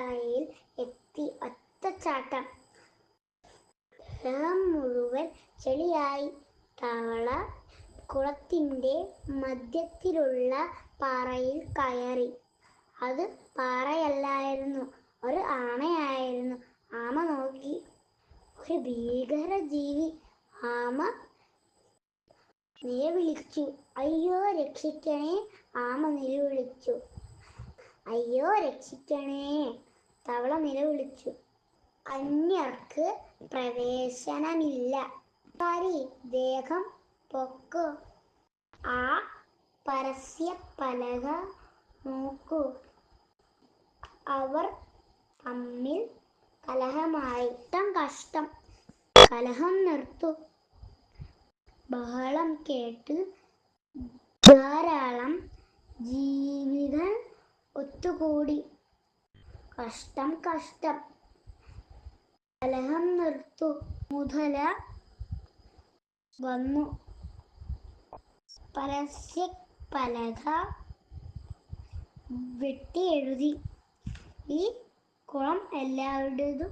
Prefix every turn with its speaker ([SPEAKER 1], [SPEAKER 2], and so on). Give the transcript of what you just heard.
[SPEAKER 1] പാറയിൽ എത്തി ഒറ്റച്ചാട്ടം. ദേഹം മുഴുവൻ ചെളിയായി. തവള കുളത്തിന്റെ മധ്യത്തിലുള്ള പാറയിൽ കയറി. അത് പാറയല്ലായിരുന്നു, ഒരു ആമയായിരുന്നു. ആമ നോക്കി. ഒരു ഭീകര ജീവി. ആമ നിലവിളിച്ചു. അയ്യോ രക്ഷിക്കണേ! ആമ നിലവിളിച്ചു. അയ്യോ രക്ഷിക്കണേ! തവള നിലവിളിച്ചു. അന്യർക്ക് പ്രവേശനമില്ല. ദേഹം പൊക്കൂ. ആ പരസ്യപ്പലക നോക്കൂ. അവർ തമ്മിൽ കലഹമായി. കഷ്ടം, കലഹം നിർത്തൂ. ബഹളം കേട്ട് ധാരാളം ജീവികൾ ഒത്തുകൂടി. കഷ്ടം, കഷ്ടം, കലഹം നിർത്തൂ. മുതല വന്നു. പരസ്യപ്പലക വെട്ടി എഴുതി, ഈ കുളം എല്ലാവരുടേതും